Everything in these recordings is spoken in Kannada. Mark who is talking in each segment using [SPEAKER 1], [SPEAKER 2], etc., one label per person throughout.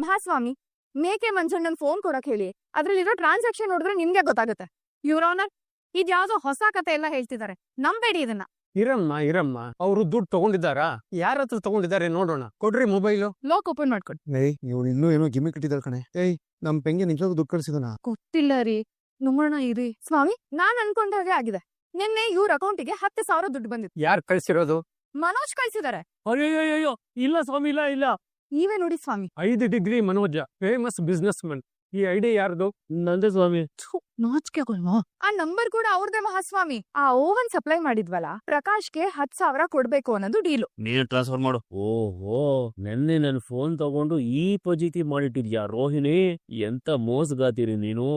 [SPEAKER 1] ಮಹಾಸ್ವಾಮಿ, ಮೇಕೆ ಮಂಜಣ್ಣನ್ ಫೋನ್ ಕೊಡಕ್ ಹೇಳಿ. ಅದ್ರಲ್ಲಿರೋ ಟ್ರಾನ್ಸಾಕ್ಷನ್ ನೋಡಿದ್ರೆ ನಿಮ್ಗೆ ಗೊತ್ತಾಗುತ್ತೆ. ಯುವರ್ ಆನರ್, ಇದ್ಯಾವ್ದೋ ಹೊಸ ಕತೆ ಎಲ್ಲ ಹೇಳ್ತಿದ್ದಾರೆ, ನಂಬೇಡಿ ಇದನ್ನ.
[SPEAKER 2] ಇರಮ್ಮ ಅವ್ರು ದುಡ್ಡು ತಗೊಂಡಿದ್ದಾರಾ? ಯಾರ ಹತ್ರ ತಗೊಂಡಿದ್ದಾರೆ ನೋಡೋಣ. ಕೊಡ್ರಿ ಮೊಬೈಲು.
[SPEAKER 1] ಲೋಕ್ ಓಪನ್ ಮಾಡ್ಕೊಡಿ.
[SPEAKER 3] ಇವ್ರು ಇನ್ನೂ ಏನೋ ಗಿಮ್ಮಿ ಕಟ್ಟಿದಾರ ಕಣೆ. ನಮ್ ಪೆಂಗೆ ನಿಜವಾಗ್ಲೂ ದುಡ್ಡು ಕಳ್ಸಿದನ?
[SPEAKER 1] ಗೊತ್ತಿಲ್ಲ ರೀ, ನೋಡೋಣ ಇರಿ. ಸ್ವಾಮಿ, ನಾನ್ ಅನ್ಕೊಂಡಾಗೆ ಆಗಿದೆ. ನಿನ್ನೆ ಇವ್ರ ಅಕೌಂಟಿಗೆ 10,000 ದುಡ್ಡು ಬಂದಿತ್ತು.
[SPEAKER 2] ಯಾರು ಕಳ್ಸಿರೋದು?
[SPEAKER 1] ಮನೋಜ್ ಕಳ್ಸಿದಾರೆ.
[SPEAKER 2] ಅಯ್ಯೋ ಇಲ್ಲ ಸ್ವಾಮಿ, ಇಲ್ಲ.
[SPEAKER 1] ನೀವೇ ನೋಡಿ ಸ್ವಾಮಿ.
[SPEAKER 2] 5 degree Manoj, famous business Mann. ಈ ಐಡಿಯಾ ಯಾರ್ದು? ನಂದೇ ಸ್ವಾಮಿ.
[SPEAKER 1] ನಾಚಿಕೆ ಆಗೋಲ್ವಾ? ಆ ನಂಬರ್ ಕೂಡ ಅವ್ರದೇ ಮಹಾಸ್ವಾಮಿ. ಆ ಓವನ್ ಸಪ್ಲೈ ಮಾಡಿದ್ವಲ್ಲ, ಪ್ರಕಾಶ್ಗೆ 10,000 ಕೊಡ್ಬೇಕು ಅನ್ನೋದು ಡೀಲು.
[SPEAKER 4] ನೀನು ಟ್ರಾನ್ಸ್ಫರ್ ಮಾಡು. ಓಹೋ, ನೆನ್ನೆ ನನ್ ಫೋನ್ ತಗೊಂಡು ಈ ಪಜಿತಿ ಮಾಡಿಟ್ಟಿದ್ಯಾ ರೋಹಿಣಿ? ಎಂತ ಮೋಸಗಾತಿರಿ ನೀನು.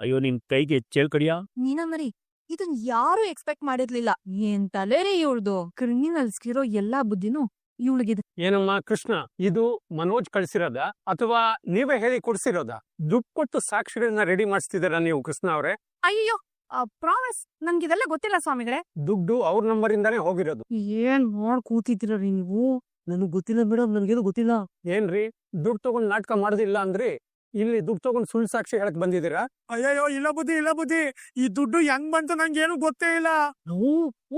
[SPEAKER 4] ಅಯ್ಯೋ, ನಿನ್ ಕೈಗೆ ಚೇಲ್ ಕಡಿಯಾ?
[SPEAKER 1] ನೀನಮ್ಮರಿ, ಇದನ್ ಯಾರು ಎಕ್ಸ್ಪೆಕ್ಟ್ ಮಾಡಿರ್ಲಿಲ್ಲ. ಏನ್ ತಲೆರಿ ಇವ್ರದು. ಕ್ರಿಮಿನಲ್ಸ್ಗಿರೋ ಎಲ್ಲಾ ಬುದ್ಧಿನೂ ಇವಳಿಗಿದೆ.
[SPEAKER 2] ಏನಮ್ಮ ಕೃಷ್ಣ, ಇದು ಮನೋಜ್ ಕಳ್ಸಿರೋದ ಅಥವಾ ನೀವೇ ಹೇಳಿ ಕೊಡ್ಸಿರೋದ? ದುಡ್ಡು ಕೊಟ್ಟು ಸಾಕ್ಷಿಗಳನ್ನ ರೆಡಿ ಮಾಡಿಸ್ತಿದಾರ ನೀವು ಕೃಷ್ಣ ಅವ್ರೆ?
[SPEAKER 1] ಅಯ್ಯೋ, ಪ್ರಾಮಿಸ್, ನನ್ಗಿದೆಲ್ಲ ಗೊತ್ತಿಲ್ಲ ಸ್ವಾಮಿಗಳೇ.
[SPEAKER 2] ದುಡ್ಡು ಅವ್ರ ನಂಬರ್ ಇಂದಾನೇ ಹೋಗಿರೋದು.
[SPEAKER 1] ಏನ್ ನೋಡ್ ಕೂತಿದ್ದೀರಿ ನೀವು?
[SPEAKER 4] ನನಗ್ ಗೊತ್ತಿಲ್ಲ ಮೇಡಮ್, ನನ್ಗೇನು ಗೊತ್ತಿಲ್ಲ.
[SPEAKER 2] ಏನ್ರಿ, ದುಡ್ಡು ತಗೊಂಡ್ ನಾಟಕ ಮಾಡೋದಿಲ್ಲ ಅಂದ್ರೆ ಇಲ್ಲಿ ದುಡ್ಡು ತಗೊಂಡ್ ಸುಳ್ಳು ಸಾಕ್ಷಿ ಹೇಳಕ್ ಬಂದಿದ್ದೀರಾ?
[SPEAKER 3] ಅಯ್ಯೋ, ಇಲ್ಲ ಬುದ್ಧಿ. ಈ ದುಡ್ಡು ಹೆಂಗ್ ಬಂತು ನಂಗೇನು ಗೊತ್ತೇ ಇಲ್ಲ.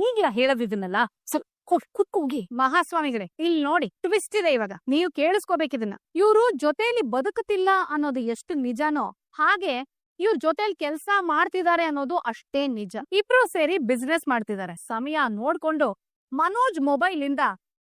[SPEAKER 1] ಈಗ್ಲಾ ಹೇಳೋದಿದನ್ನಲ್ಲ. ಕುತ್ಕೋಗಿ. ಮಹಾಸ್ವಾಮಿಗಳೇ, ಇಲ್ಲಿ ನೋಡಿ, ಟ್ವಿಸ್ಟ್ ಇದೆ ಇವಾಗ. ನೀವು ಕೇಳಿಸ್ಕೋಬೇಕಿದನ್ನ. ಇವ್ರು ಜೊತೆಲಿ ಬದುಕುತ್ತಿಲ್ಲ ಅನ್ನೋದು ಎಷ್ಟು ನಿಜನೋ ಹಾಗೆ ಇವ್ರ ಜೊತೆಲಿ ಕೆಲ್ಸ ಮಾಡ್ತಿದ್ದಾರೆ ಅನ್ನೋದು ಅಷ್ಟೇ ನಿಜ. ಇಬ್ರು ಸೇರಿ ಬಿಸ್ನೆಸ್ ಮಾಡ್ತಿದ್ದಾರೆ. ಸಮಯ ನೋಡ್ಕೊಂಡು ಮನೋಜ್ ಮೊಬೈಲ್ ಇಂದ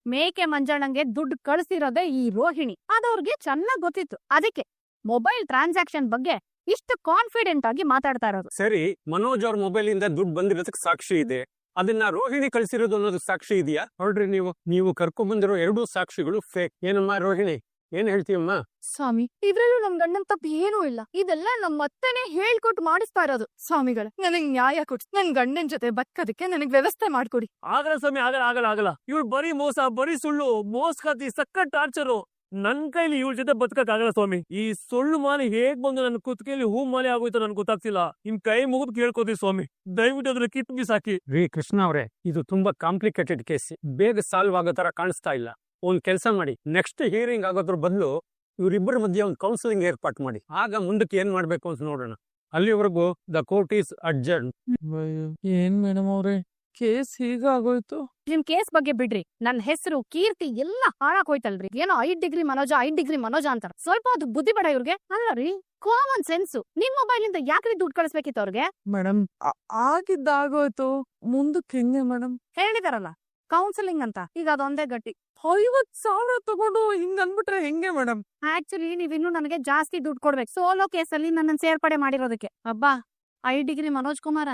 [SPEAKER 1] ಮೇಕೆ ಮಂಜಣ್ಣಂಗೆ ದುಡ್ಡು ಕಳಿಸಿರೋದೇ ಈ ರೋಹಿಣಿ. ಅದವ್ರಿಗೆ ಚೆನ್ನಾಗ್ ಗೊತ್ತಿತ್ತು. ಅದಕ್ಕೆ ಮೊಬೈಲ್ ಟ್ರಾನ್ಸಾಕ್ಷನ್ ಬಗ್ಗೆ ಇಷ್ಟು ಕಾನ್ಫಿಡೆಂಟ್ ಆಗಿ ಮಾತಾಡ್ತಾ ಇರೋದು.
[SPEAKER 2] ಸರಿ, ಮನೋಜ್ ಅವ್ರ ಮೊಬೈಲ್ ಇಂದ ದುಡ್ಡು ಬಂದಿರೋದಕ್ಕೆ ಸಾಕ್ಷಿ ಇದೆ. ಅದನ್ನ ರೋಹಿಣಿ ಕಳಿಸಿರೋದು ಅನ್ನೋದು ಸಾಕ್ಷಿ ಇದೆಯಾ? ನೋಡ್ರಿ, ನೀವು ಕರ್ಕೊಂಡ್ ಬಂದಿರೋ 2 ಸಾಕ್ಷಿಗಳು ಫೇಕ್. ಏನಮ್ಮ ರೋಹಿಣಿ, ಏನ್ ಹೇಳ್ತೀಯಮ್ಮ?
[SPEAKER 1] ಸ್ವಾಮಿ, ಇದ್ರಲ್ಲೂ ನಮ್ ಗಂಡನ್ ತಪ್ಪು ಏನೂ ಇಲ್ಲ. ಇದೆಲ್ಲ ನಮ್ ಅತ್ತೆನೇ ಹೇಳ್ಕೊಟ್ಟು ಮಾಡಿಸ್ತಾ ಇರೋದು. ಸ್ವಾಮಿಗಳೇ, ನನಗ್ ನ್ಯಾಯ ಕೊಡ್ಸಿ ನನ್ ಗಂಡನ್ ಜೊತೆ ಬದುಕೋದಕ್ಕೆ ನನಗ್ ವ್ಯವಸ್ಥೆ ಮಾಡ್ಕೊಡಿ.
[SPEAKER 4] ಆಗಲ್ಲ ಸ್ವಾಮಿ, ಆಗಲ್ಲ. ಇವ್ಳು ಬರೀ ಮೋಸ, ಬರೀ ಸುಳ್ಳು, ಮೋಸಗಾತಿ, ಸಕ್ಕ ಟಾರ್ಚರು. ನನ್ ಕೈಲಿ ಇವ್ಳ ಜೊತೆ ಬದುಕಕ್ ಆಗಲ್ಲ ಸ್ವಾಮಿ. ಈ ಸುಳ್ಳು ಮಾಲೆ ಹೇಗ್ ಬಂದು ನನ್ನ ಕುತ್ತಿಗೆಯಲ್ಲಿ ಹೂ ಮಾಲೆ ಆಗೋಯ್ತು ನನ್ಗೆ ಗೊತ್ತಾಗ್ತಿಲ್ಲ. ನಿಮ್ ಕೈ ಮುಗಿದು ಕೇಳ್ಕೋತೀವಿ ಸ್ವಾಮಿ, ದಯವಿಟ್ಟು ಅದ್ರ ಕಿತ್ ಬಿಸಾಕಿ.
[SPEAKER 2] ರೀ ಕೃಷ್ಣ ಅವ್ರೆ, ಇದು ತುಂಬಾ ಕಾಂಪ್ಲಿಕೇಟೆಡ್ ಕೇಸ್. ಬೇಗ ಸಾಲ್ವ್ ಆಗೋ ತರ ಕಾಣಿಸ್ತಾ ಇಲ್ಲ. ಒಂದ್ ಕೆಲಸ ಮಾಡಿ, ನೆಕ್ಸ್ಟ್ ಹಿಯರಿಂಗ್ ಆಗೋದ್ರ ಬದಲು ಇವರಿಬ್ಬರ ಮಧ್ಯೆ ಒಂದು ಕೌನ್ಸಿಲಿಂಗ್ ಏರ್ಪಾಟ್ ಮಾಡಿ. ಆಗ ಮುಂದಕ್ಕೆ ಏನ್ ಮಾಡ್ಬೇಕು ಅಂತ ನೋಡೋಣ. ಅಲ್ಲಿವರೆಗೂ ದ ಕೋರ್ಟ್ ಈಸ್ ಅಡ್ಜರ್ನ್.
[SPEAKER 3] ಏನ್ ಮೇಡಮ್ ಅವ್ರೆ, ಕೇಸ್ ಹೀಗಾಗೋಯ್ತು?
[SPEAKER 1] ನಿಮ್ ಕೇಸ್ ಬಗ್ಗೆ ಬಿಡ್ರಿ. ನನ್ ಹೆಸರು, ಕೀರ್ತಿ ಎಲ್ಲ ಹಾಳಾಗ್ ಹೋಯ್ತಲ್ರಿ. ಏನೋ 5 ಡಿಗ್ರಿ ಮನೋಜ ಅಂತಾರ. ಸ್ವಲ್ಪ ಅದು ಬುದ್ಧಿ ಬೇಡ ಇವ್ರಿಗೆ? ಅಲ್ಲ ರೀ, ಕಾಮನ್ ಸೆನ್ಸ್. ನಿಮ್ ಮೊಬೈಲ್ ಇಂದ ಯಾಕ್ರಿ ದುಡ್ಡು ಕಳಿಸ್ಬೇಕಿತ್ತು ಅವ್ರಿಗೆ?
[SPEAKER 3] ಮೇಡಮ್, ಆಗಿದ್ದಾಗೋಯ್ತು, ಮುಂದಕ್ಕೆ ಹೆಂಗೆ ಮೇಡಮ್?
[SPEAKER 1] ಹೇಳಿದಾರಲ್ಲ ಕೌನ್ಸಿಲಿಂಗ್ ಅಂತ, ಈಗ ಅದೊಂದೇ ಗಟ್ಟಿ.
[SPEAKER 3] 50,000 ತಗೊಂಡು ಹಿಂಗ್ ಅನ್ಬಿಟ್ರೆ ಹೆಂಗೆ ಮೇಡಮ್?
[SPEAKER 1] ಆಕ್ಚುಲಿ ನೀವಿನ್ನು ನನಗೆ ಜಾಸ್ತಿ ದುಡ್ಡು ಕೊಡ್ಬೇಕು, ಸೋಲೋ ಕೇಸಲ್ಲಿ ನನ್ನ ಸೇರ್ಪಡೆ ಮಾಡಿರೋದಕ್ಕೆ. ಅಬ್ಬಾ, 5 degree Manoj Kumar,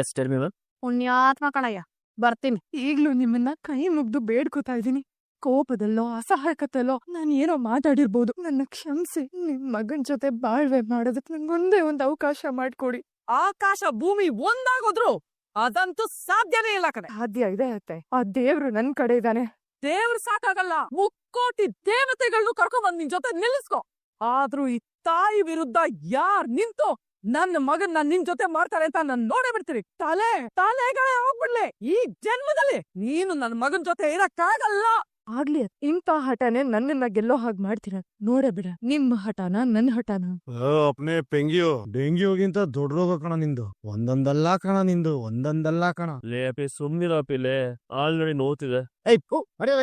[SPEAKER 4] yes tell me ma'am.
[SPEAKER 1] ಪುಣ್ಯಾತ್ಮ ಕಣಯ್ಯ, ಬರ್ತೀನಿ.
[SPEAKER 3] ಈಗ್ಲೂ ನಿಮ್ಮನ್ನ ಕೈ ಮುಗ್ದು ಬೇಡ್ಕೋತಾ ಇದೀನಿ. ಕೋಪದಲ್ಲೋ ಅಸಹಾಯಕತೆಲ್ಲೋ ನಾನು ಏನೋ ಮಾತಾಡಿರ್ಬೋದು, ನನ್ನ ಕ್ಷಮಿಸಿ. ನಿಮ್ ಮಗನ್ ಜೊತೆ ಬಾಳ್ವೆ ಮಾಡೋದಕ್ಕೆ ನಂಗೊಂದೇ ಒಂದು ಅವಕಾಶ ಮಾಡ್ಕೊಡಿ.
[SPEAKER 5] ಆಕಾಶ ಭೂಮಿ ಒಂದಾಗೋದ್ರು ಅದಂತೂ ಸಾಧ್ಯನೇ ಇಲ್ಲ ಕಣೆ.
[SPEAKER 3] ಸಾಧ್ಯ ಇದೆ ಅತ್ತೆ, ಆ ದೇವ್ರು ನನ್ ಕಡೆ ಇದ್ದಾನೆ.
[SPEAKER 5] ದೇವ್ರು ಸಾಕಾಗಲ್ಲ, 3,000,000 ದೇವತೆಗಳನ್ನು ಕರ್ಕೊಂಡ್ಬಂದ್ ನಿನ್ ಜೊತೆ ನಿಲ್ಲಿಸ್ಕೊ. ಆದ್ರೂ ಈ ತಾಯಿ ವಿರುದ್ಧ ಯಾರ್ ನಿಂತು ನನ್ನ ಮಗನ್ ನಿನ್ ಜೊತೆ ಮಾಡ್ತಾರೆ ಅಂತ ನಾನ್ ನೋಡೇ ಬಿಡ್ತೀರಿ. ತಲೆಗಳೇ ಹೋಗ್ಬಿಡ್ಲಿ. ಈ ಜನ್ಮದಲ್ಲಿ ನೀನು ನನ್ನ ಮಗನ್ ಜೊತೆ ಇರಕ್ಕಾಗಲ್ಲ.
[SPEAKER 3] ಆಗ್ಲಿ, ಇಂಥ ಹಠನೆ ನನ್ನನ್ನ ಗೆಲ್ಲೋ ಹಾಗೆ ಮಾಡ್ತೀರ. ನೋಡೇ ಬಿಡ, ನಿಮ್ಮ ಹಠನ ನನ್ ಹಠನ.
[SPEAKER 6] ಅಪ್ನೆ ಪೆಂಗಿಯೋ ಡೆಂಗ್ಯೂಗಿಂತ ದೊಡ್ಡ ರೋಗ ಕಣ ನಿಂದು. ಒಂದೊಂದಲ್ಲ ಕಣ.
[SPEAKER 4] ಲೇಪಿ ಸುಮ್ನಿರಪಿಲೆ, ಆಲ್ರೆಡಿ ನೋತಿದೆ.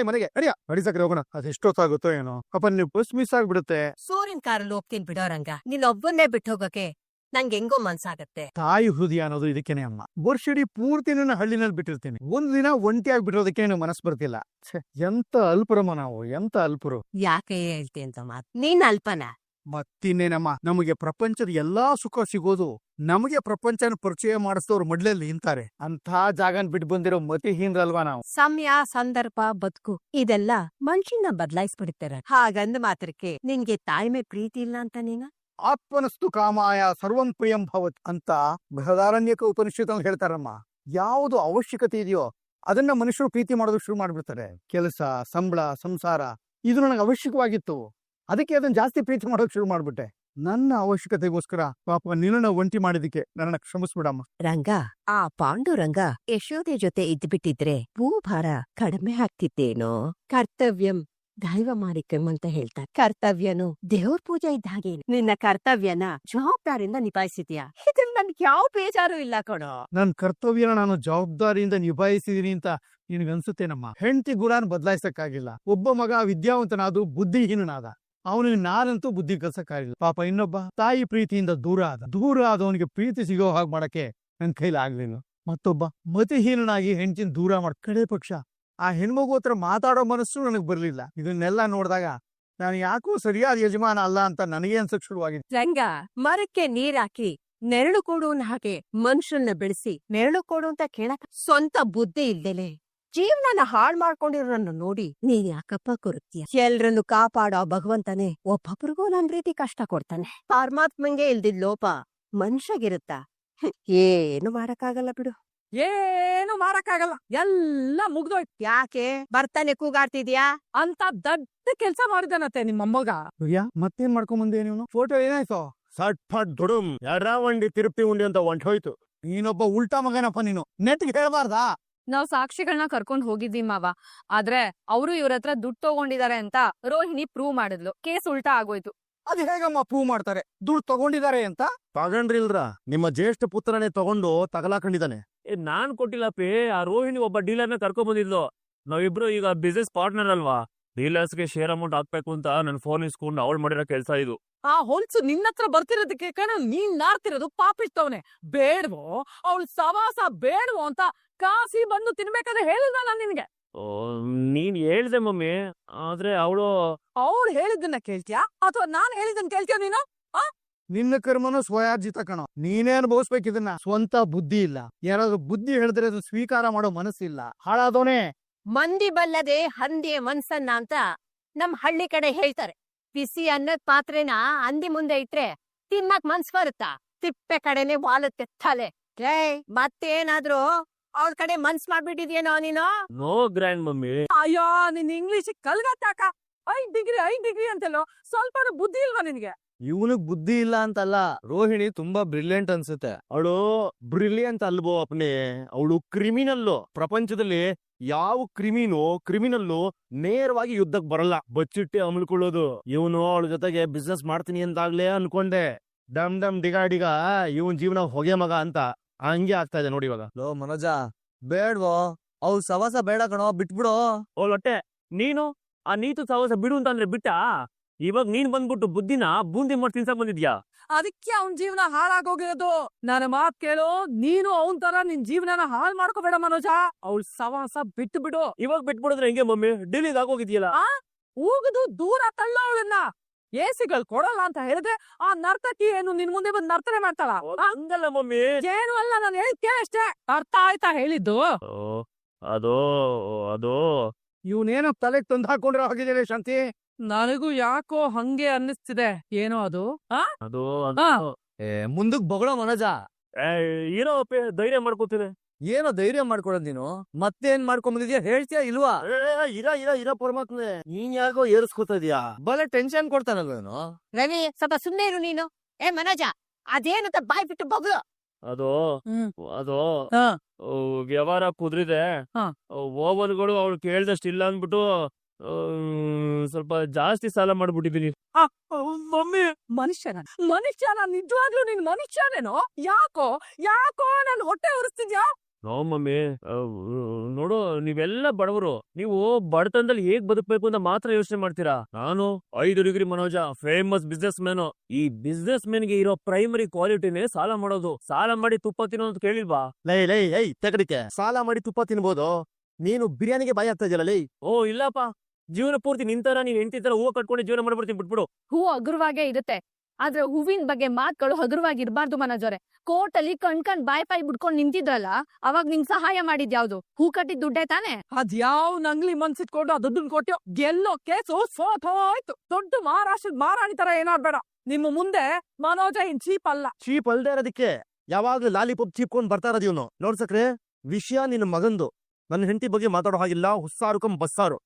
[SPEAKER 6] ಮನೆಗೆ ಅಡಿಸಕ್ರೆ ಹೋಗೋಣ. ಅದೆಷ್ಟೊತ್ತಾಗುತ್ತೋ ಏನೋ. ಅಪ್ಪ, ನೀವು ಬಸ್ ಮಿಸ್ ಆಗ್ಬಿಡುತ್ತೆ.
[SPEAKER 7] ಸೂರ್ಯನ್ ಕಾರಲ್ಲಿ ಹೋಗ್ತೀನಿ ಬಿಡೋರಂಗ. ನಿನ್ನೊಬ್ಬನ್ನೇ ಬಿಟ್ಟು ಹೋಗಕ್ಕೆ ನಂಗೆ ಹೆಂಗೋ ಮನ್ಸಾಗತ್ತೆ.
[SPEAKER 6] ತಾಯಿ ಹೃದಯ ಅನ್ನೋದು ಇದಕ್ಕೇನೆ ಅಮ್ಮ. ವರ್ಷಿಡೀ ಪೂರ್ತಿ ನನ್ನ ಹಳ್ಳಿನಲ್ಲಿ ಬಿಟ್ಟಿರ್ತೀನಿ. ಒಂದ್ ದಿನ ಒಂಟಿಯಾಗಿ ಬಿಡೋದಕ್ಕೆ ಮನಸ್ಸು ಬರ್ತಿಲ್ಲ. ಎಂತ ಅಲ್ಪರಮ್ಮ ನಾವು, ಎಂತ ಅಲ್ಪರು.
[SPEAKER 7] ಯಾಕೆ ಹೇಳ್ತಿ ಅಂತ ಮಾತು? ನೀನ್ ಅಲ್ಪನ?
[SPEAKER 6] ಮತ್ತಿನ್ನೇನಮ್ಮ, ನಮಗೆ ಪ್ರಪಂಚದ ಎಲ್ಲಾ ಸುಖ ಸಿಗೋದು ನಮಗೆ ಪ್ರಪಂಚನ ಪರಿಚಯ ಮಾಡಿಸಿದವ್ರು ಮಡ್ಲಲ್ಲಿ ನಿಂತಾರೆ. ಅಂತ ಜಾಗನ್ ಬಿಟ್ಟು ಬಂದಿರೋ ಮತಿಹೀನರಲ್ವಾ ನಾವು?
[SPEAKER 7] ಸಮಯ, ಸಂದರ್ಭ, ಬದುಕು ಇದೆಲ್ಲ ಮನುಷ್ಯನ ಬದಲಾಯಿಸ್ಬಿಡ್ತಾರ. ಹಾಗಂದ ಮಾತ್ರಕ್ಕೆ ನಿನ್ಗೆ ತಾಯ್ಮೆ ಪ್ರೀತಿ ಇಲ್ಲ ಅಂತ ನೀನ?
[SPEAKER 6] ಆತ್ಮನಸ್ತು ಕಾಮಾಯ ಸರ್ವಂ ಪ್ರಿಯಂ ಭವತ್ ಅಂತ ಬೃಹದಾರಣ್ಯಕ ಉಪನಿಷತ್ ಹೇಳ್ತಾರಮ್ಮ. ಯಾವುದು ಅವಶ್ಯಕತೆ ಇದೆಯೋ ಅದನ್ನ ಮನುಷ್ಯರು ಪ್ರೀತಿ ಮಾಡೋದು ಶುರು ಮಾಡ್ಬಿಡ್ತಾರೆ. ಕೆಲಸ, ಸಂಬಳ, ಸಂಸಾರ ಇದು ನನಗೆ ಅವಶ್ಯಕವಾಗಿತ್ತು, ಅದಕ್ಕೆ ಅದನ್ನ ಜಾಸ್ತಿ ಪ್ರೀತಿ ಮಾಡೋಕ್ ಶುರು ಮಾಡ್ಬಿಟ್ಟೆ. ನನ್ನ ಅವಶ್ಯಕತೆಗೋಸ್ಕರ ಪಾಪ ನಿನ್ನ ಒಂಟಿ ಮಾಡಿದಕ್ಕೆ ನನ್ನ ಕ್ಷಮಿಸ್ಬಿಡಮ್ಮ.
[SPEAKER 7] ರಂಗ, ಆ ಪಾಂಡುರಂಗ ಯಶೋದೆ ಜೊತೆ ಇದ್ಬಿಟ್ಟಿದ್ರೆ ಭೂಭಾರ ಕಡಿಮೆ ಆಗ್ತಿತ್ತೇನೋ. ಕರ್ತವ್ಯಂ ದೈವ ಮಾಣಿಕ್ಯಂ ಅಂತ ಹೇಳ್ತಾರೆ. ಕರ್ತವ್ಯನು ದೇವ್ರ ಪೂಜೆ ಇದ್ದ ಹಾಗೆ ನಿನ್ನ ಕರ್ತವ್ಯನ ಜವಾಬ್ದಾರಿಯಿಂದ ನಿಭಾಯಿಸಿದ್ಯಾ. ಇದ್ರಲ್ಲಿ ನನ್ಗೆ ಯಾವ ಬೇಜಾರು ಇಲ್ಲ ಕಣೋ.
[SPEAKER 6] ನನ್ ಕರ್ತವ್ಯನ ನಾನು ಜವಾಬ್ದಾರಿಯಿಂದ ನಿಭಾಯಿಸಿದೀನಿ ಅಂತ ನಿನಗನ್ಸುತ್ತೇನಮ್ಮ. ಹೆಂಡತಿ ಗುಣಾನ್ ಬದಲಾಯಿಸಕ್ಕಾಗಿಲ್ಲ. ಒಬ್ಬ ಮಗ ವಿದ್ಯಾವಂತನಾದು ಬುದ್ಧಿಹೀನನಾದ, ಅವನಿಗೆ ನಾನಂತೂ ಬುದ್ಧಿ ಕಲ್ಸಕ್ಕಾಗಿಲ್ಲ. ಪಾಪ ಇನ್ನೊಬ್ಬ ತಾಯಿ ಪ್ರೀತಿಯಿಂದ ದೂರ ಆದವನಿಗೆ ಪ್ರೀತಿ ಸಿಗೋ ಹಾಗೆ ಮಾಡಕ್ಕೆ ನನ್ ಕೈಲಿ ಆಗ್ಲಿಲ್ಲ. ಮತ್ತೊಬ್ಬ ಮತಿಹೀನನಾಗಿ ಹೆಂಡತಿನ ದೂರ ಮಾಡ್ ಕಡೆ ಪಕ್ಷ ಆ ಹೆಣ್ಮಗು ಹತ್ರ ಮಾತಾಡೋ ಮನಸ್ಸು ನನಗ್ ಬರ್ಲಿಲ್ಲ. ಇದನ್ನೆಲ್ಲ ನೋಡಿದಾಗ ನಾನು ಯಾಕೋ ಸರಿಯಾದ ಯಜಮಾನ ಅಲ್ಲ ಅಂತ ನನಗೆ ಅನ್ಸಕ್ ಶುರುವಾಗಿದೆ.
[SPEAKER 7] ರಂಗ, ಮರಕ್ಕೆ ನೀರಾಕಿ ನೆರಳು ಕೊಡುವನ್ ಹಾಗೆ ಮನುಷ್ಯನ್ನ ಬೆಳೆಸಿ ನೆರಳು ಕೊಡು ಅಂತ ಕೇಳಕ್ ಸ್ವಂತ ಬುದ್ಧಿ ಇಲ್ದೇನೆ ಜೀವನನ ಹಾಳ್ ಮಾಡ್ಕೊಂಡಿರೋರನ್ನು ನೋಡಿ ನೀನ್ ಯಾಕಪ್ಪ ಕೊರಗ್ತೀಯ? ಎಲ್ರನ್ನು ಕಾಪಾಡೋ ಭಗವಂತನೇ ಒಬ್ಬೊಬ್ರಿಗೂ ಒಂದೊಂದ್ ರೀತಿ ಕಷ್ಟ ಕೊಡ್ತಾನೆ. ಪರಮಾತ್ಮಂಗೆ ಇಲ್ದಿದ್ ಲೋಪ ಮನುಷ್ಯಗಿರುತ್ತಾ? ಏನು ಮಾಡಕ್ಕಾಗಲ್ಲ ಬಿಡು.
[SPEAKER 5] ಏನು ಮಾಡಕ್ಕಾಗಲ್ಲ, ಎಲ್ಲ ಮುಗ್ದೋಯ್ತು.
[SPEAKER 7] ಯಾಕೆ ಬರ್ತಾನೆ ಕೂಗಾಡ್ತಿದ್ಯಾ?
[SPEAKER 5] ಅಂತ ದೊಡ್ಡ ಕೆಲ್ಸ ಮಾಡಿದನತ್ತೆ ನಿಮ್ಮಮ್ಮಗ.
[SPEAKER 6] ಮತ್ತೇನ್ ಮಾಡ್ಕೊಂಬಂದೆ ನೀನು? ಫೋಟೋ ಏನಾಯ್ತು?
[SPEAKER 4] ಸಟ್ ಫಟ್ ದುಡುಮ್ ಎರ್ರಾವಂಡಿ ತಿರುಪ್ತಿ ಉಂಡಿ ಅಂತ ಹೊಂಟೋಯ್ತು.
[SPEAKER 6] ನೀನೊಬ್ಬ ಉಲ್ಟಾ ಮಗನಪ್ಪ ನೀನು. ನೆಟ್ಗೆ ಹೇಳ್ಬಾರ್ದಾ?
[SPEAKER 1] ನಾವ್ ಸಾಕ್ಷಿಗಳನ್ನ ಕರ್ಕೊಂಡ್ ಹೋಗಿದ್ವಿ ಮಾವ. ಆದ್ರೆ ಅವರು ಇವ್ರ ಹತ್ರ ದುಡ್ಡು ತಗೊಂಡಿದ್ದಾರೆ ಅಂತ ರೋಹಿಣಿ ಪ್ರೂವ್ ಮಾಡಿದ್ಲು. ಕೇಸ್ ಉಲ್ಟಾ ಆಗೋಯ್ತು.
[SPEAKER 6] ಅದ್ ಹೇಗಮ್ಮ ಪ್ರೂವ್ ಮಾಡ್ತಾರೆ ದುಡ್ಡು ತಗೊಂಡಿದ್ದಾರೆ ಅಂತ?
[SPEAKER 4] ತಗೊಂಡ್ರಿಲ್ರ, ನಿಮ್ಮ ಜ್ಯೇಷ್ಠ ಪುತ್ರನೇ ತಗೊಂಡು ತಗಲಾಕೊಂಡಿದ್ದಾನೆ. ನಾನ್ ಕೊಟ್ಟಿಲ್ಲಪ್ಪಿ, ಆ ರೋಹಿಣಿ ಒಬ್ಬ ಡೀಲರ್ನ ಕರ್ಕೊಂಡ್ ಬಂದಿದ್ಲು. ನಾವಿಬ್ರು ಈಗ ಬಿಸ್ನೆಸ್ ಪಾರ್ಟ್ನರ್ ಅಲ್ವಾ, ಡೀಲರ್ಸ್ಗೆ ಶೇರ್ ಅಮೌಂಟ್ ಹಾಕ್ಬೇಕು ಅಂತ ನನ್ ಫೋನ್ ಇಸ್ಕೊಂಡು ಅವಳು ಮಾಡಿರೋ ಕೆಲ್ಸ ಇದು.
[SPEAKER 5] ಆ ಹೊಲ್ಸು ನಿನ್ನತ್ರ ಬರ್ತಿರೋದಕ್ಕೆ ಕಣ ನೀನ್ ನಾರ್ತಿರೋದು ಪಾಪಿಸ್ತವನೆ. ಬೇಡ್ವೋ ಅವಳು ಸವಾಸ ಬೇಡ್ವೋ ಅಂತ ಕಾಸಿ ಬಂದು ತಿನ್ಬೇಕಾದ್ರೆ ಹೇಳಿದ ನಾನ್ ನಿನ್ಗೆ.
[SPEAKER 4] ಓ, ನೀನ್ ಹೇಳ್ದೆ ಮಮ್ಮಿ, ಆದ್ರೆ ಅವಳು
[SPEAKER 5] ಹೇಳಿದ್ದನ್ನ ಕೇಳ್ತ್ಯಾ ಅಥವಾ ನಾನ್ ಹೇಳಿದ್ದನ್ನ ಕೇಳ್ತೀಯ ನೀನು?
[SPEAKER 6] ನಿನ್ನ ಕರ್ಮನು ಸ್ವಯಾರ್ಜಿತ ಕಣೋ. ನೀನೇ ಅನುಭವಿಸ್ಬೇಕಿದನ್ನ. ಸ್ವಂತ ಬುದ್ಧಿ ಇಲ್ಲ. ಯಾರಾದ್ರೂ ಬುದ್ಧಿ ಹೇಳಿದ್ರೆ ಅದು ಸ್ವೀಕಾರ ಮಾಡೋ ಮನಸ್ಸಿಲ್ಲ. ಹಾಳಾದವನೇ.
[SPEAKER 7] ಮಂದಿ ಬಲ್ಲದೆ ಹಂದಿ ಮನ್ಸನ್ನ ಅಂತ ನಮ್ ಹಳ್ಳಿ ಕಡೆ ಹೇಳ್ತಾರೆ. ಬಿಸಿ ಅನ್ನದ್ ಪಾತ್ರೆನ ಹಂದಿ ಮುಂದೆ ಇಟ್ರೆ ತಿನ್ನಕ್ ಮನ್ಸ್ ಬರುತ್ತಾ? ತಿಪ್ಪೆ ಕಡೆನೆ ವಾಲತ್ತೆ ತಲೆ. ಮತ್ತೇನಾದ್ರೂ ಅವ್ರ ಕಡೆ ಮನ್ಸ್ ಮಾಡ್ಬಿಟ್ಟಿದ್ಯೇನೋ ನೀನು?
[SPEAKER 4] No grand mummy.
[SPEAKER 5] ಅಯ್ಯೋ ನಿನ್ ಇಂಗ್ಲಿಷ್ ಕಲ್ಗತ್ತಾಕ. 5 ಡಿಗ್ರಿ ಅಂತಲ್ಲೋ, ಸ್ವಲ್ಪ ಬುದ್ಧಿ ಇಲ್ವಾ ನಿನ್ಗೆ?
[SPEAKER 4] ಇವನಿಗ್ ಬುದ್ಧಿ ಇಲ್ಲ ಅಂತಲ್ಲ, ರೋಹಿಣಿ ತುಂಬಾ ಬ್ರಿಲಿಯಂಟ್ ಅನ್ಸುತ್ತೆ. ಅವಳು ಬ್ರಿಲಿಯಂಟ್ ಅಲ್ವೋ ಅಪ್ನೆ, ಅವಳು ಕ್ರಿಮಿನಲ್ಲು. ಪ್ರಪಂಚದಲ್ಲಿ ಯಾವ ಕ್ರಿಮಿನಲ್ಲು ನೇರವಾಗಿ ಯುದ್ಧಕ್ ಬರಲ್ಲ, ಬಚ್ಚಿಟ್ಟೆ ಅಮಲ್ಕೊಳ್ಳೋದು. ಇವನು ಅವಳ ಜೊತೆಗೆ ಬಿಸ್ನೆಸ್ ಮಾಡ್ತೀನಿ ಅಂತಾಗ್ಲೇ ಅನ್ಕೊಂಡೆ. ಡಮ್ ಡಿಗ ಇವನ್ ಜೀವನ ಹೊಗೆ ಮಗ ಅಂತ ಹಂಗೆ ಆಗ್ತಾ ಇದೆ ನೋಡಿ ಇವಾಗ.
[SPEAKER 8] ಲೋ ಮನೋಜ, ಬೇಡ್ವೋ ಅವ್ ಸವಾಸ ಬೇಡ ಕಣೋ, ಬಿಟ್ಬಿಡೋ.
[SPEAKER 4] ಹೊಟ್ಟೆ ನೀನು ಆ ನೀತು ಸಹವಾಸ ಬಿಡು ಅಂತ ಅಂದ್ರೆ ಬಿಟ್ಟ, ಇವಾಗ ನೀನ್ ಬಂದ್ಬಿಟ್ಟು ಬುದ್ಧಿನ ಬೂಂದಿ ಮಾಡಿ ತಿನ್ಸಕ್ ಬಂದಿದ್ಯಾ.
[SPEAKER 5] ಅದಕ್ಕೆ ಅವನ್ ಜೀವನ ಹಾಳಾಗೋಗಿರೋದು. ನನ್ನ ಮಾತ್ ಕೇಳು, ನೀನು ಅವನ್ ತರ ನಿನ್ ಜೀವನನ ಹಾಳ್ ಮಾಡ್ಕೋಬೇಡ ಮನೋಜ. ಅವಳ ಸವಾಸ ಬಿಟ್ಟು ಬಿಡು.
[SPEAKER 4] ಇವಾಗ ಬಿಟ್ಬಿಡಿದ್ರೆ ಹೆಂಗೆ ಮಮ್ಮಿ? ಡಿಲೀಟ್ ಆಗೋಗಿದ್ಯಲ್ಲ.
[SPEAKER 5] ಹೋಗುದು ದೂರ ತಳ್ಳೋ ಅವಳನ್ನ. ಏಸಿಗಳು ಕೊಡಲ್ಲ ಅಂತ ಹೇಳಿದ್ರೆ ಆ ನರ್ತಕಿ ಏನು ನಿನ್ ಮುಂದೆ ಬಂದು ನರ್ತನೆ ಮಾಡ್ತಾಳ?
[SPEAKER 4] ಹಂಗಲ್ಲ ಮಮ್ಮಿ.
[SPEAKER 5] ಏನು ಅಲ್ಲ, ನಾನು ಹೇಳಿದ್ಕೆ ಅಷ್ಟೇ. ಅರ್ಥ ಆಯ್ತಾ ಹೇಳಿದ್ದು?
[SPEAKER 4] ಅದು
[SPEAKER 6] ಇವನೇನೋ ತಲೆಗ್ ತಂದು ಹಾಕೊಂಡ್ರೆ ಹೋಗಿದ್ದೇನೆ ಶಾಂತಿ.
[SPEAKER 5] ನನಗೂ ಯಾಕೋ ಹಂಗೆ ಅನ್ನಿಸ್ತಿದೆ. ಏನೋ ಅದು
[SPEAKER 4] ಅದು
[SPEAKER 8] ಮುಂದಕ್ ಬೊಗಳೋ ಮನೋಜ.
[SPEAKER 4] ಏನೋ ಧೈರ್ಯ ಮಾಡ್ಕೋತೀನಿ.
[SPEAKER 8] ಏನೋ ಧೈರ್ಯ ಮಾಡ್ಕೊಡೋದ್ ನೀನು. ಮತ್ತೇನ್ ಮಾಡ್ಕೊಂಬಂದಿದ್ಯಾ ಹೇಳ್ತೀಯಾ ಇಲ್ವಾ?
[SPEAKER 4] ಇರ ಪರಮಾತ್ಮೆ, ನೀನ್ ಯಾಕೋ ಏರಿಸ್ಕೊತಾ ಇದೀಯಾ?
[SPEAKER 8] ಬಲೆ ಟೆನ್ಷನ್ ಕೊಡ್ತಾನಲ್ವೇನು?
[SPEAKER 7] ರವಿ, ಸ್ವಲ್ಪ ಸುಮ್ನೆ ಇರು ನೀನು. ಮನೋಜ, ಅದೇನಂತ ಬಾಯ್ ಬಿಟ್ಟು ಬಗ್ಳು.
[SPEAKER 4] ಅದು ವ್ಯವಹಾರ ಕುದ್ರಿದೆ. ಓವನ್ಗಳು ಅವಳು ಕೇಳ್ದಷ್ಟು ಇಲ್ಲ ಅಂದ್ಬಿಟ್ಟು ಸ್ವಲ್ಪ ಜಾಸ್ತಿ ಸಾಲ ಮಾಡ್ಬಿಟ್ಟಿದೀನಿ.
[SPEAKER 5] ಮಮ್ಮಿ, ಮನುಷ್ಯನ ನಿಜವಾಗ್ಲೂ ನೀನ್ ಮನುಷ್ಯನೇನೋ? ಯಾಕೋ ನನ್ ಹೊಟ್ಟೆ ಉರಿಸ್ತಿದ್ಯಾ?
[SPEAKER 4] ನೋ ಮಮ್ಮಿ, ನೋಡು, ನೀವೆಲ್ಲ ಬಡವರು. ನೀವು ಬಡತನದಲ್ಲಿ ಹೇಗ್ ಬದುಕಬೇಕು ಅಂತ ಮಾತ್ರ ಯೋಚನೆ ಮಾಡ್ತೀರಾ. ನಾನು 5 degree Manoj, famous business man. ಈ ಬಿಸ್ನೆಸ್ ಮ್ಯಾನ್ಗೆ ಇರೋ ಪ್ರೈಮರಿ ಕ್ವಾಲಿಟಿನೇ ಸಾಲ ಮಾಡೋದು. ಸಾಲ ಮಾಡಿ ತುಪ್ಪ ತಿನ್ನೋ ಅಂತ ಕೇಳಿಲ್ವಾ?
[SPEAKER 8] ಲೈ ತಗಡಿಕೆ ಸಾಲ ಮಾಡಿ ತುಪ್ಪ ತಿನ್ಬೋದು, ನೀನು ಬಿರಿಯಾನಿಗೆ ಬಾಯಿ ಆಗ್ತಾ ಇದೆಯಲ್ಲ ಲೈ.
[SPEAKER 4] ಓ ಇಲ್ಲಪ್ಪ, ಜೀವನ ಪೂರ್ತಿ ನಿಂತರ ನೀನ್ ಹೆಂಡತಿ ತರ ಹೂವು ಕಟ್ಕೊಂಡು ಜೀವನ ಮಾಡ್ಬಿಡ್ತೀನಿ, ಬಿಟ್ಬಿಡು.
[SPEAKER 1] ಹೂ ಹಗುರವಾಗೇ ಇರುತ್ತೆ, ಆದ್ರೆ ಹೂವಿನ ಬಗ್ಗೆ ಮಾತುಗಳು ಹಗುರವಾಗಿರ್ಬಾರ್ದು ಮನೋಜವ್ರೆ. ಕೋರ್ಟಲ್ಲಿ ಕಣ್ ಬಾಯ್ ಬಿಡ್ಕೊಂಡ್ ನಿಂತಿದ್ರಲ್ಲ, ಅವಾಗ ನಿಂಗ್ ಸಹಾಯ ಮಾಡಿದ್ಯಾವ್ದು? ಹೂ ಕಟ್ಟಿದ್ ದುಡ್ಡೇ ತಾನೆ?
[SPEAKER 5] ಅದ್ಯಾವ್ ನಂಗ್ಲಿ ಮನ್ಸಿಟ್ಕೊಂಡು ಆ ದುಡ್ಡನ್ ಕೊಟ್ಯೋ? ಗೆಲ್ಲೋ ಕೇಸು ಸೋತೋಯ್ತು. ದೊಡ್ಡ ಮಹಾರಾಷ್ಟ್ರದ ಮಹಾರಾಣಿ ತರ ಏನಾಡ್ಬೇಡ. ನಿಮ್ಮ ಮುಂದೆ ಮನೋಜ ಇನ್ ಚೀಪ್ ಅಲ್ಲ.
[SPEAKER 8] ಚೀಪ್ ಅಲ್ದೇ ಇರೋದಕ್ಕೆ ಯಾವಾಗ್ಲೂ ಲಾಲಿಪಾಪ್ ಚೀಪ್ಕೊಂಡ್ ಬರ್ತಾ ಇರೋದು ಇವನು. ನೋಡ್ಸಕ್ರೆ, ವಿಷಯ ನಿನ್ನ ಮಗಂದು. ನನ್ನ ಹೆಂಡತಿ ಬಗ್ಗೆ ಮಾತಾಡೋ ಹಾಗಿಲ್ಲ. ಹುಸ್ಸಾರು ಬಸ್ಸಾರು.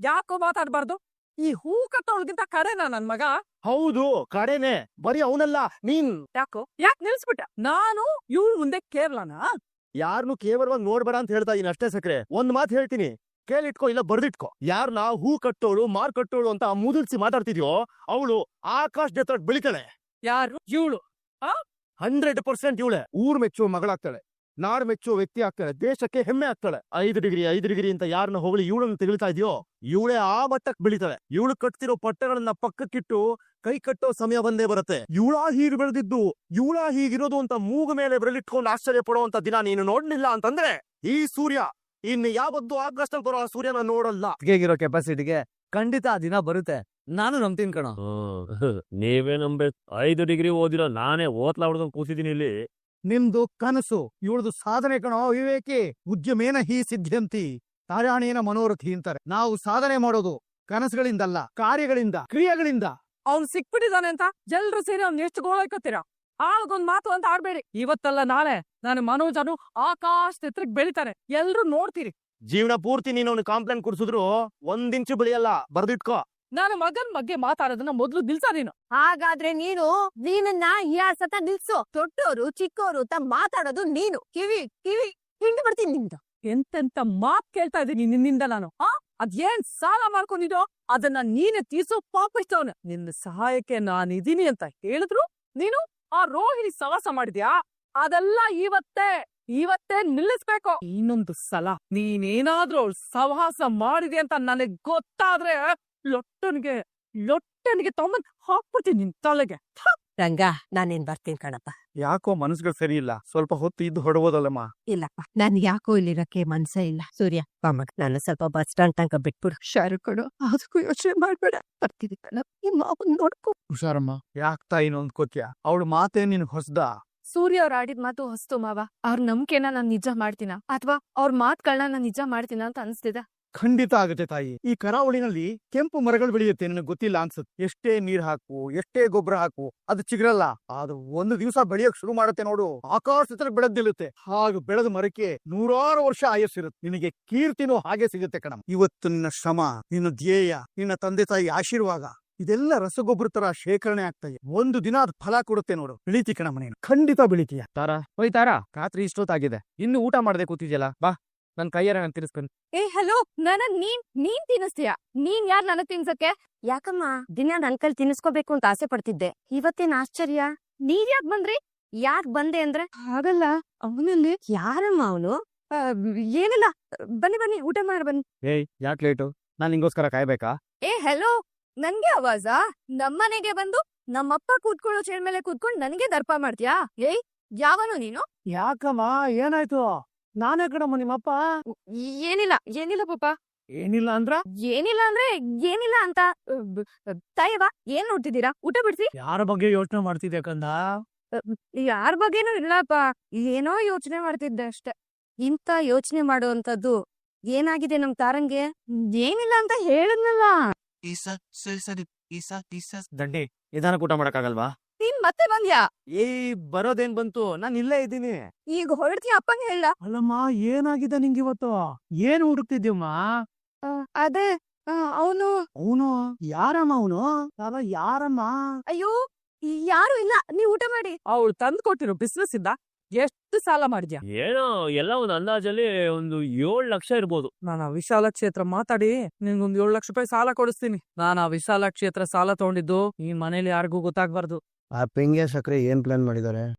[SPEAKER 5] ಯಾಕೋ ಮಾತಾಡ್ಬಾರ್ದು? ಈ ಹೂ ಕಟ್ಟೋಳ್ಗಿಂತ ಕಡೆನಾ ನನ್ ಮಗ?
[SPEAKER 8] ಹೌದು, ಕಡೆನೆ. ಬರೀ ಅವನಲ್ಲ, ನೀನ್.
[SPEAKER 5] ಯಾಕೆ ನಿಲ್ಸ್ಬಿಟ್ಟ? ನಾನು ಇವ್ರ ಮುಂದೆ ಕೇವಲನಾ?
[SPEAKER 8] ಯಾರನ್ನು ಕೇವಲವಾಗಿ ನೋಡ್ಬೇಡ ಅಂತ ಹೇಳ್ತಾ ಇದೀನಿ ಅಷ್ಟೇ ಸಕ್ರೆ. ಒಂದ್ ಮಾತು ಹೇಳ್ತೀನಿ, ಕೇಳಿಟ್ಕೋ ಇಲ್ಲ ಬರ್ದಿಟ್ಕೋ. ಯಾರನ್ನ ಹೂ ಕಟ್ಟೋಳು ಮಾರ್ ಕಟ್ಟೋಳು ಅಂತ ಮುದುಲ್ಸಿ ಮಾತಾಡ್ತಿದ್ಯೋ ಅವಳು ಆಕಾಶ ಎತ್ತರ ಬೆಳಿತಾಳೆ.
[SPEAKER 5] ಯಾರು ಇವಳು?
[SPEAKER 8] 100% ಇವಳೆ ಊರ್ ಮೆಚ್ಚುವ ಮಗಳಾಗ್ತಾಳೆ, ನಾಡ್ ಮೆಚ್ಚುವ ವ್ಯಕ್ತಿ ಆಗ್ತಾಳೆ, ದೇಶಕ್ಕೆ ಹೆಮ್ಮೆ ಆಗ್ತಾಳೆ. 5 ಡಿಗ್ರಿ ಅಂತ ಯಾರನ್ನ ಹೋಗಲಿ ಇವಳನ್ನು ತೆಗಿಳ್ತಾ ಇದೆಯೋ ಇವಳೇ ಆ ಮಟ್ಟಕ್ಕೆ ಬೆಳಿತಾಳೆ. ಇವಳು ಕಟ್ತಿರೋ ಪಟ್ಟಗಳನ್ನ ಪಕ್ಕಕ್ಕಿಟ್ಟು ಕೈ ಕಟ್ಟೋ ಸಮಯ ಬಂದೇ ಬರುತ್ತೆ. ಇವಳಾ ಹೀಗ್ ಬೆಳೆದಿದ್ದು, ಇವಳಾ ಹೀಗಿರೋದು ಅಂತ ಮೂಗ ಮೇಲೆ ಬೆರಳಿಟ್ಕೊಂಡು ಆಶ್ಚರ್ಯ ಪಡುವಂತ ದಿನ ನೀನು ನೋಡ್ಲಿಲ್ಲ ಅಂತಂದ್ರೆ ಈ ಸೂರ್ಯ ಇನ್ನು ಯಾವತ್ತು ಆಗಸ್ಟ್ ಬರೋ ಆ ಸೂರ್ಯನ ನೋಡಲ್ಲ.
[SPEAKER 9] ಹೇಗಿರೋ ಕೆಪಾಸಿಟಿಗೆ ಖಂಡಿತ ಆ ದಿನ ಬರುತ್ತೆ. ನಾನು ನಂಬ್ತೀನಿ ಕಣ.
[SPEAKER 4] ನೀವೇ ನಂಬೆ 5 ಡಿಗ್ರಿ ಓದಿರೋ ನಾನೇ ಓತ್ಲಾ ಹೊಡ್ದಂಗ್ ಕೂತಿದ್ದೀನಿ ಇಲ್ಲಿ.
[SPEAKER 6] ನಿಮ್ದು ಕನಸು, ಇವಳದು ಸಾಧನೆ ಕಣೋ ವಿವೇಕಿ. ಉದ್ಯಮೇನ ಹಿ ಸಿದ್ಧಂತಿ ತಾರಾಣೇನ ಮನೋರಥಿ ಅಂತಾರೆ. ನಾವು ಸಾಧನೆ ಮಾಡೋದು ಕನಸುಗಳಿಂದಲ್ಲ, ಕಾರ್ಯಗಳಿಂದ, ಕ್ರಿಯೆಗಳಿಂದ.
[SPEAKER 5] ಅವ್ನ್ ಸಿಕ್ಬಿಟ್ಟಿದಾನೆ ಅಂತ ಎಲ್ರು ಸೇರಿ ಅವ್ನ್ ಎಷ್ಟು ಗೋಳಾಯ್ಕತ್ತೀರಾ? ಆಳ್ಗೊಂದ್ ಮಾತು ಅಂತ ಆಡ್ಬೇಡಿ. ಇವತ್ತಲ್ಲ ನಾಳೆ ನಾನು ಮನೋಜನು ಆಕಾಶ ಎತ್ತರಕ್ಕೆ ಬೆಳಿತಾರೆ, ಎಲ್ರು ನೋಡ್ತೀರಿ.
[SPEAKER 8] ಜೀವನ ಪೂರ್ತಿ ನೀನು ಅವ್ನು ಕಾಂಪ್ಲೇಂಟ್ ಕುಡಿಸಿದ್ರು 1 ಇಂಚು ಬೆಳೆಯಲ್ಲ, ಬರ್ದಿಟ್ಕೋ.
[SPEAKER 5] ನಾನು ಮಗನ್ ಬಗ್ಗೆ ಮಾತಾಡೋದನ್ನ ಮೊದ್ಲು ನಿಲ್ಸ ನೀನು.
[SPEAKER 7] ಹಾಗಾದ್ರೆ ನೀನನ್ನ ಹ್ಯಾಸತ ನಿಲ್ಸು. ದೊಡ್ಡೋರು ಚಿಕ್ಕೋರು ಅಂತ ಮಾತಾಡೋದು ನೀನು. ಕಿವಿ ಹಿಂಡು ಬಿಡ್ತೀನಿ ನಿಮ್ದು.
[SPEAKER 5] ಎಂತೆಂತ ಮಾತ್ ಕೇಳ್ತಾ ಇದೀನಿ ನಿನ್ನಿಂದ ನಾನು. ಅದೇನ್ ಸಾಲ ಮಾಡ್ಕೊಂಡಿದ್ದೋ ಅದನ್ನ ನೀನೆ ತೀರ್ಸೋ ಪಾಪಿಸ್ತವನ. ನಿನ್ನ ಸಹಾಯಕ್ಕೆ ನಾನಿದೀನಿ ಅಂತ ಹೇಳಿದ್ರು ನೀನು ಆ ರೋಹಿಣಿ ಸವಾಸ ಮಾಡಿದ್ಯಾ? ಅದೆಲ್ಲ ಇವತ್ತೇ ನಿಲ್ಲಿಸ್ಬೇಕು. ಇನ್ನೊಂದು ಸಲ ನೀನೇನಾದ್ರೂ ಅವ್ಳ್ ಸವಾಸ ಮಾಡಿದೆ ಅಂತ ನನಗ್ ಗೊತ್ತಾದ್ರೆ ಲೊಟ್ಟನಿಗೆ ತಗೊಂಬಂದ್ ಹಾಕ್ಬಿಡ್ತೀನಿ ನಿನ್ ತಲೆಗೆ.
[SPEAKER 7] ರಂಗ, ನಾನೇನ್ ಬರ್ತೀನಿ ಕಣಪ್ಪ.
[SPEAKER 6] ಯಾಕೋ ಮನಸ್ಸುಗಳು ಸರಿ ಇಲ್ಲ, ಸ್ವಲ್ಪ ಹೊತ್ತು ಇದ್ದು ಹೊಡಬೋದಲ್ಲಮ್ಮ.
[SPEAKER 7] ಇಲ್ಲಪ್ಪ, ನನ್ ಯಾಕೋ ಇಲ್ಲಿರಕ್ಕೆ ಮನ್ಸೇ ಇಲ್ಲ. ಸೂರ್ಯ ಮಗ, ನಾನು ಸ್ವಲ್ಪ ಬಸ್ ಸ್ಟ್ಯಾಂಡ್ ತನಕ ಬಿಟ್ಬಿಡು.
[SPEAKER 3] ಶಾರು ಕಣೋ, ಅದಕ್ಕೂ ಯೋಚನೆ ಮಾಡ್ಬೇಡ. ಬರ್ತಿದ್ದಿ ಕಣ, ನಿಮ್ಮ ಮಾವನ್ ನೋಡ್ಕೊ.
[SPEAKER 6] ಹುಷಾರಮ್ಮ. ಯಾಕ್ ತಾಯಿ ನೊಂದ್ಕೋತ್ಯ? ಅವಳ ಮಾತೇ ನಿನ್ ಹೊಸ್ದ?
[SPEAKER 1] ಸೂರ್ಯ ಅವ್ರ ಆಡಿದ ಮಾತು ಹೊಸ್ತು ಮಾವ. ಅವ್ರ ನಂಬಿಕೆನ ನಾನ್ ನಿಜ ಮಾಡ್ತೀನ ಅಥವಾ ಅವ್ರ ಮಾತುಗಳನ್ನ ನಾನ್ ನಿಜ ಮಾಡ್ತೀನ ಅಂತ ಅನ್ಸ್ತಿದೆ.
[SPEAKER 6] ಖಂಡಿತ ಆಗುತ್ತೆ ತಾಯಿ. ಈ ಕರಾವಳಿನಲ್ಲಿ ಕೆಂಪು ಮರಗಳು ಬೆಳೆಯುತ್ತೆ, ನನಗೆ ಗೊತ್ತಿಲ್ಲ ಅನ್ಸುತ್ತೆ. ಎಷ್ಟೇ ನೀರ್ ಹಾಕು, ಎಷ್ಟೇ ಗೊಬ್ಬರ ಹಾಕು, ಅದು ಚಿಗುರಲ್ಲ. ಅದು ಒಂದು ದಿವಸ ಬೆಳೆಯೋಕ್ ಶುರು ಮಾಡುತ್ತೆ ನೋಡು, ಆಕಾಶ ಬೆಳೆದ್ ನಿಲ್ಲುತ್ತೆ. ಹಾಗೆ ಬೆಳೆದ ಮರಕ್ಕೆ 100 ವರ್ಷ ಆಯಸ್ಸಿರುತ್ತೆ. ನಿನಗೆ ಕೀರ್ತಿನೂ ಹಾಗೆ ಸಿಗುತ್ತೆ ಕಣಮ್ಮ. ಇವತ್ತು ನಿನ್ನ ಶ್ರಮ, ನಿನ್ನ ಧ್ಯೇಯ, ನಿನ್ನ ತಂದೆ ತಾಯಿ ಆಶೀರ್ವಾದ ಇದೆಲ್ಲ ರಸಗೊಬ್ಬರ ತರ ಶೇಖರಣೆ ಆಗ್ತಾ ಇದೆ. ಒಂದು ದಿನ ಅದು ಫಲ ಕೊಡುತ್ತೆ ನೋಡು. ಬೆಳಿತಿ ಕಣಮ್ಮ, ನೀನು ಖಂಡಿತ ಬೆಳಿತೀಯ.
[SPEAKER 9] ಹೋಯ್ತಾರಾ? ರಾತ್ರಿ ಇಷ್ಟೊತ್ತಾಗಿದೆ, ಇನ್ನು ಊಟ ಮಾಡದೆ ಕೂತಿದ್ಯಲ್ಲ. ಬಾ, ನನ್ ಕೈಯಾರ ನಾನು ತಿರ್ಸ್ಕೊಂಡು.
[SPEAKER 1] ಏ ಹಲೋ, ನೀನ್ ತಿನ್ನಿಸ್ತೀಯ? ನೀನ್ ಯಾರ್ ನನಗ್ ತಿನ್ಸಕ್ಕೆ?
[SPEAKER 7] ಯಾಕಮ್ಮ ದಿನ ನನ್ ಕೈಲಿ ತಿನ್ನಿಸ್ಕೋಬೇಕು ಅಂತ ಆಸೆ ಪಡ್ತಿದ್ದೆ. ಇವತ್ತೇನ್ ಆಶ್ಚರ್ಯ?
[SPEAKER 1] ನೀವ್ ಯಾಕ್ ಬಂದ್ರಿ?
[SPEAKER 7] ಯಾಕ್ ಬಂದೆ ಅಂದ್ರೆ
[SPEAKER 3] ಹಾಗಲ್ಲ, ಅವನಲ್ಲಿ
[SPEAKER 7] ಯಾರಮ್ಮ ಅವನು?
[SPEAKER 1] ಏನಿಲ್ಲ, ಬನ್ನಿ ಊಟ ಮಾಡಿ ಬನ್ನಿ.
[SPEAKER 9] ಏಯ್, ಯಾಕೆ ಲೇಟು? ನಾನ್ ನಿಂಗೋಸ್ಕರ ಕಾಯ್ಬೇಕಾ?
[SPEAKER 1] ಏ ಹೆಲೋ, ನನ್ಗೆ ಆವಾಜ? ನಮ್ಮನೆಗೆ ಬಂದು ನಮ್ಮಪ್ಪ ಕೂತ್ಕೊಳ್ಳೋ ಚೇರ್ ಮೇಲೆ ಕೂತ್ಕೊಂಡು ನನಗೆ ದರ್ಪ ಮಾಡ್ತೀಯಾ? ಏಯ್, ಯಾವನು ನೀನು?
[SPEAKER 2] ಯಾಕಮ್ಮ, ಏನಾಯ್ತು? ನಾನೇ ಕಣಮ್ಮ ನಿಮ್ಮಪ್ಪ.
[SPEAKER 1] ಏನಿಲ್ಲ ಪಾಪ.
[SPEAKER 2] ಏನಿಲ್ಲ ಅಂದ್ರ?
[SPEAKER 1] ಏನಿಲ್ಲ ಅಂತ ತಾಯವ್ವ, ಏನ್ ನೋಡ್ತಿದ್ದೀರಾ? ಊಟ ಬಿಡ್ಸಿ.
[SPEAKER 2] ಯಾರ ಬಗ್ಗೆ ಯೋಚನೆ ಮಾಡ್ತಿದ್ದೆ ಕಂದ?
[SPEAKER 1] ಯಾರ ಬಗ್ಗೆನೂ ಇಲ್ಲಪ್ಪ, ಏನೋ ಯೋಚನೆ ಮಾಡ್ತಿದ್ದೆ ಅಷ್ಟೆ.
[SPEAKER 7] ಇಂತ ಯೋಚನೆ ಮಾಡುವಂತದ್ದು ಏನಾಗಿದೆ ನಮ್ ತಾರಂಗೆ?
[SPEAKER 1] ಏನಿಲ್ಲ ಅಂತ ಹೇಳಿದ್ನಲ್ಲ.
[SPEAKER 9] ದಂಡಿ, ನಿಧಾನಕ್ಕೆ ಊಟ ಮಾಡಕ್ಕಾಗಲ್ವಾ?
[SPEAKER 1] ನೀನ್ ಮತ್ತೆ ಬಂದ್ಯಾ?
[SPEAKER 9] ಬರೋದೇನ್ ಬಂತು? ನಾನ್ ಇಲ್ಲೇ ಇದ್ದೀನಿ.
[SPEAKER 1] ಈಗ ಹೊರಡ್ತೀಯ? ಅಪ್ಪಂಗೆ ಹೇಳ.
[SPEAKER 2] ಅಲ್ಲಮ್ಮ, ಏನಾಗಿದೆ ನಿಂಗೆ ಇವತ್ತು? ಏನ್ ಹುಡುಕ್ತಿದ್ಯಮ್ಮ?
[SPEAKER 1] ಅದೇ
[SPEAKER 2] ಅವನು ಯಾರಮ್ಮ? ಯಾರಮ್ಮ?
[SPEAKER 1] ಅಯ್ಯೋ, ಯಾರು ಇಲ್ಲ, ನೀವ್ ಊಟ ಮಾಡಿ.
[SPEAKER 5] ಅವಳು ತಂದು ಕೊಟ್ಟಿರೋ ಬಿಸ್ನೆಸ್ ಇಂದ ಎಷ್ಟು ಸಾಲ ಮಾಡಿದ್ಯಾ?
[SPEAKER 4] ಏನೋ ಎಲ್ಲ ಒಂದು ಅಂದಾಜಲ್ಲಿ ಒಂದು 7 ಲಕ್ಷ ಇರ್ಬೋದು.
[SPEAKER 5] ನಾನು ಆ ವಿಶಾಲ ಕ್ಷೇತ್ರ ಮಾತಾಡಿ ನಿನ್ಗೊಂದು 7 ಲಕ್ಷ ರೂಪಾಯಿ ಸಾಲ ಕೊಡಿಸ್ತೀನಿ. ನಾನು ಆ ವಿಶಾಲ ಕ್ಷೇತ್ರ ಸಾಲ ತಗೊಂಡಿದ್ದು ಈ ಮನೇಲಿ ಯಾರಿಗೂ ಗೊತ್ತಾಗ್ಬಾರ್ದು.
[SPEAKER 8] ಆ ಪೆಂಗೆ ಸಕ್ರೆ ಏನ್ ಪ್ಲಾನ್ ಮಾಡಿದ್ದಾರೆ?